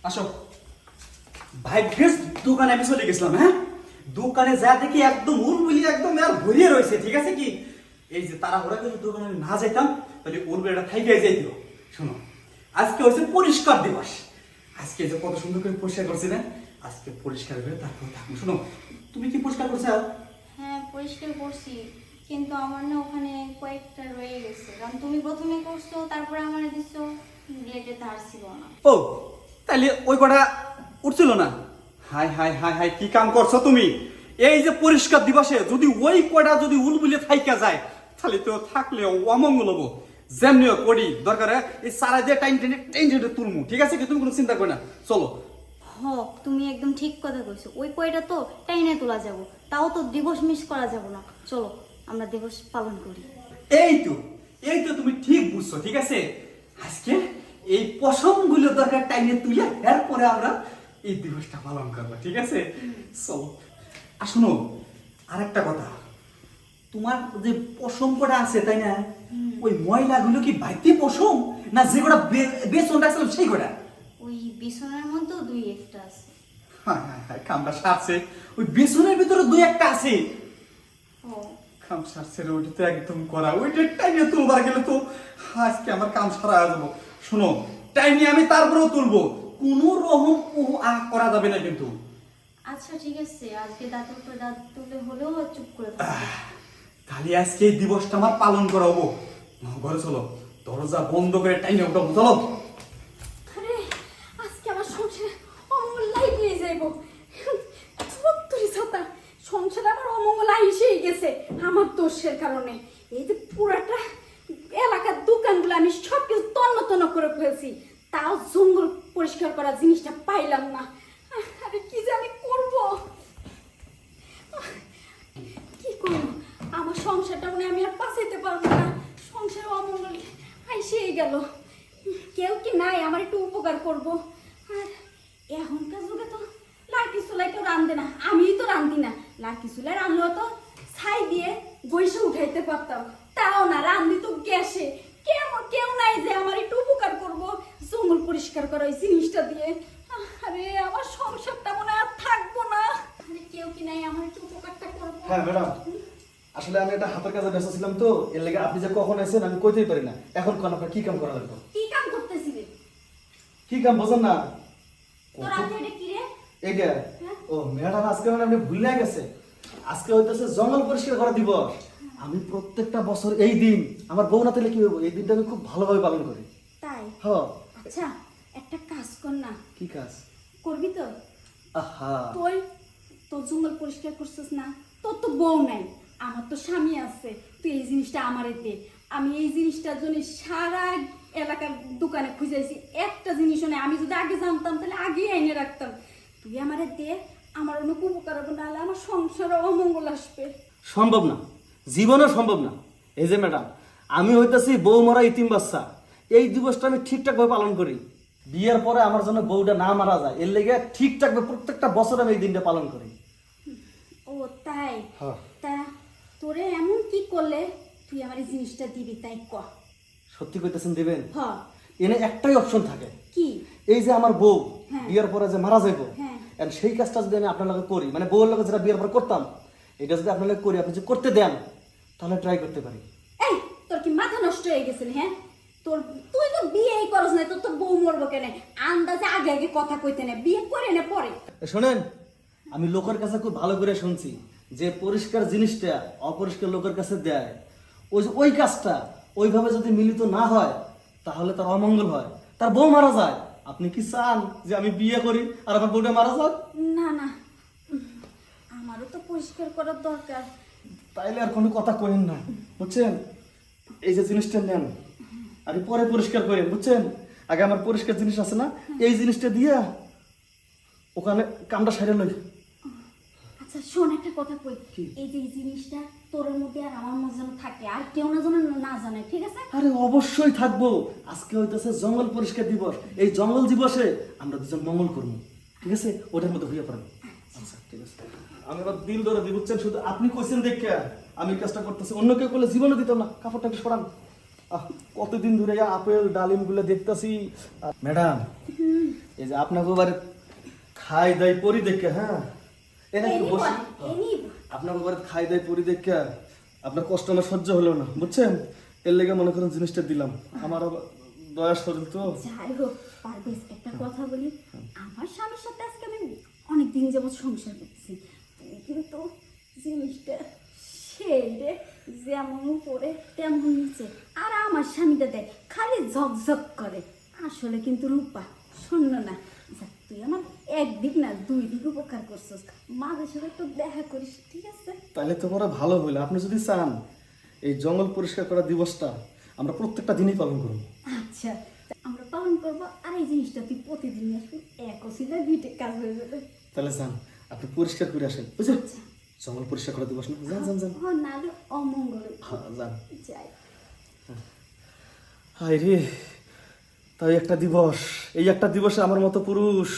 আসো ভাগ্যেস দোকানে আমি চলে গেছিলাম। হ্যাঁ, দোকানে যা দেখি একদম উলবুলি একদম আর ভরিয়ে রয়েছে। ঠিক আছে কি এই যে তাড়াহুড়া করে দোকানে আমি না যেতাম তাহলে উলবুলিটা থাইকে যাইতো। শোনো, আজকে হচ্ছে পরিষ্কার দিবস। আজকে যে কত সুন্দর করে পরিষ্কার করছি না, আজকে পরিষ্কার করে তারপর থাকবো। শোনো, তুমি কি পরিষ্কার করছো? হ্যাঁ, পরিষ্কার করছি, কিন্তু আমার না ওখানে কয়েকটা রয়ে গেছে। কারণ তুমি প্রথমে করছো, তারপরে আমার দিছো, লেটে ধার ছিল না। ও তাহলে ওই কটা উঠছিল না? হাই হাই হাই হাই, কি কাম করছো তুমি? এই যে পরিষ্কার দিবসে যদি ওই কটা যদি উলবুলে থাইকা যায় তাহলে তো থাকলে অমঙ্গল হবো। যেমনিও করি দরকার এই সারা দিয়ে টাইম টেনে টেন টেনে তুলমু। ঠিক আছে কি, তুমি কোনো চিন্তা করো না, চলো। তুমি একদম ঠিক কথা কইছো। ওই কয়টা তো টাইনে তোলা যাব, তাও তো দিবস মিস করা যাব না। চলো আমরা দিবস পালন করি। এই তো তুমি ঠিক বুঝছো। ঠিক আছে, আজকে এই পশম গুলো দরকার টাইমে তুলে এরপরে আমরা এই দিবসটা পালন করবো। ঠিক আছে, চলো। আর শোনো, আর একটা কথা, তোমার যে পশম কটা আছে তাই না, ওই ময়লাগুলো কি বাইতে পশম না যে কটা বেসন রাখছিলাম সেই কটা? ওই বিছানার মধ্যেও দুই একটা আছে। হ্যাঁ হ্যাঁ হ্যাঁ, কামটা সারছে। ওই বেসনের ভিতরে দুই একটা আছে। ও কাম সারছে রে, ওইটা তো একদম করা। ওইটা টাইমে তুলবার গেলে তো আজকে আমার কাম সারা হয়ে যাবো। শোনো, টাইমে আমি তারপরেও তুলবো, কোনো রকম করা যাবে না কিন্তু। আচ্ছা ঠিক আছে, আজকে দাঁতের উপর দাঁত তুলে হলেও চুপ করে থাকবে। তাহলে আজকে এই দিবসটা আমার পালন করাবো। ঘরে চলো, দরজা বন্ধ করে টাইমে উঠাবো, চলো। আরে আজকে আমার সংসারে অমঙ্গল লাগিয়ে যাইব। তুই ছাতা সংসারে আমার অমঙ্গল এসেই গেছে আমার দোষের কারণে। এই যে পুরাটা এলাকার দোকানগুলো আমি সব কিছু তন্ন তন্ন করে ফেলছি, তাও জঙ্গল পরিষ্কার করা জিনিসটা পাইলাম না। আরে কি যে আমি করবো, কি করবো? আমার সংসারটা মনে হয় আমি আর বাঁচাইতে পারবো না। সংসারে অমঙ্গল এসেই গেল। কেউ কি নাই আমার একটু উপকার করব? আর এখনকার যুগে তো লাকি চুলায় কেউ রান্ধে না, আমিই তো রান্ধি না। লাকি চুলায় রান্নাও তো ছাই দিয়ে বইসে উঠাইতে পারতাম, তাও না, রান্ধি তো গ্যাসে। কেউ নাই যে আমার একটু উপকার করব জঙ্গল পরিষ্কার করা ওই জিনিসটা দিয়ে। আরে আমার সংসারটা মনে হয় আর থাকবো না। আরে কেউ কি নাই আমার একটু উপকারটা করবো? হ্যাঁ ম্যাডাম, আসলে আমি একটা হাতের কাজে ব্যস্ত ছিলাম তো, এর লেগে আপনি যে কখন এসেছেন আমি কইতেই পারি না। এখন কোন আপনার কি কাম করা লাগবে? কি কাম করতেছিলি? কি কাম বোঝেন না? তোর হাতে এটা কি রে? এইটা হ্যাঁ? ও ম্যাডাম, আজকে মানে আপনি ভুলে গেছে, আজকে হইতেছে জঙ্গল পরিষ্কার করা দিবস। আমি প্রত্যেকটা বছর এই দিন আমার বউ না থাকলে কি হইব, এই দিনটা আমি খুব ভালোভাবে পালন করি। তাই? হ্যাঁ। আচ্ছা একটা কাজ কর না, কি কাজ? করবি তো? আহা, তুই তোর জঙ্গল পরিষ্কার করছিস না, তোর তো বউ নাই, আমার তো স্বামী আছে। তুই এই জিনিসটা আমারে দে। আমি এই জিনিসটার জন্য সারা এলাকার দোকানে খুঁজেছি, একটা জিনিসও নেই। আমি যদি আগে জানতাম তাহলে আগেই এনে রাখতাম। তুই আমারে দে, আমার অনেক উপকার হবে, নাহলে আমার সংসারে অমঙ্গল আসবে। সম্ভব না, জীবনে সম্ভব না। এই যে ম্যাডাম, আমি হইতেছি বউ মরা ইতিম বাচ্চা, এই দিবসটা আমি ঠিকঠাক ভাবে পালন করি। বিয়ের পরে আমার জন্য বউটা না মারা যায় এর লেগে ঠিকঠাক ভাবে প্রত্যেকটা বছর আমি এই দিনটা পালন করি। ও তাই? হ্যাঁ। তা তোরে এমন কি করলে তুই আমার এই জিনিসটা দিবি, তাই ক? সত্যি কইতেছেন দিবেন? হ। এনে একটাই অপশন থাকে, কি? এই যে আমার বউ হ্যাঁ। বিয়ের পরে যে মারা যাইব, হ্যাঁ। এন্ড সেই কাজটা যদি আমি আপনার লগে করি, মানে বউয়ের লগে যেটা বিয়ের পরে করতাম, এটা যদি আপনার লগে করি, আপনি যদি করতে দেন তাহলে ট্রাই করতে পারি। এই তোর কি মাথা নষ্ট হয়ে গেছে? হ্যাঁ, তুই তো বিয়েই করস না, তোর তো বউ মরবো কেন? আন্দাজে আগে আগে কথা কইতে না, বিয়ে করে না পরে। শোনেন, আমি লোকের কাছে খুব ভালো করে শুনছি যে পরিষ্কার জিনিসটা অপরিষ্কার লোকের কাছে দেয়, ওই কাজটা ওইভাবে যদি মিলিত না হয় তাহলে তার অমঙ্গল হয়, তার বউ মারা যায়। আপনি কি চান যে আমি বিয়ে করি আর আমার বউটা মারা যাক? না না, আমারও তো পরিষ্কার করার দরকার। তাইলে আর কোনো কথা কইেন না, বুঝছেন? এই যে জিনিসটা নেন, আমি পরে পরিষ্কার করেন, বুঝছেন? আগে আমার পরিষ্কার জিনিস আছে না, এই জিনিসটা দিয়া ওখানে কামটা সাইডে লই। আচ্ছা শোন, একটা কথা কই, কি? এই যে এই জিনিসটা তোর মধ্যে আর আমার মধ্যে যেন থাকে, আর কেউ না যেন না জানে, ঠিক আছে? আরে অবশ্যই থাকবো। আজকে হইতেছে জঙ্গল পরিষ্কার দিবস, এই জঙ্গল দিবসে আমরা দুজন মঙ্গল করবো, ঠিক আছে? ওটার মধ্যে হইয়া পড়েন। আচ্ছা ঠিক আছে, আমি এবার দিল ধরে দিই, বুঝছেন? শুধু আপনি কইছেন দেখে আমি কাজটা করতেছি, অন্য কেউ করলে জীবনে দিতাম না। কাপড়টা একটু সরান। কতদিন ধরে আপেল ডালিম গুলো দেখতেছি। ম্যাডাম, এই যে আপনাকে বাড়ি খাই দেয় পরি দেখে, হ্যাঁ এই না একটু বসি। আপনাকে বাড়ি খাই দেয় পরি দেখে আপনার কষ্ট আমার সহ্য হলো না, বুঝছেন? এর লেগে মনে করেন জিনিসটা দিলাম। আমার আবার দয়া শরীর তো। যাই হোক পারভেজ, একটা কথা বলি, আমার স্বামীর সাথে আজকে আমি অনেকদিন যাবৎ সংসার করছি, তুমি কিন্তু জিনিসটা সেই রে, যেমন উপরে তেমন নিচে। আর আমার স্বামীটা দেখ খালি ঝকঝক করে, আসলে কিন্তু রূপা শূন্য না। আচ্ছা, তুই আমার একদিক না 2 দিক উপকার করছিস, মাঝে সাথে তো দেখা করিস, ঠিক আছে? তাহলে তো পরে ভালো হইলো। আপনি যদি চান এই জঙ্গল পরিষ্কার করা দিবসটা আমরা প্রত্যেকটা দিনই পালন করব। আচ্ছা, তা আমরা পালন করবো। আর এই জিনিসটা তুই প্রতিদিন আসবি, এক ওসিলে 2টে কাজ হয়ে যাবে। তাহলে যান আপনি পরিষ্কার করে আসেন, বুঝছেন? জঙ্গল পরিষ্কার করা দিবস না, যান যান যান। নাহলে অমঙ্গল। হ্যাঁ যান। যাই। হায় রে, তাই একটা দিবস, এই একটা দিবসে আমার মতো পুরুষ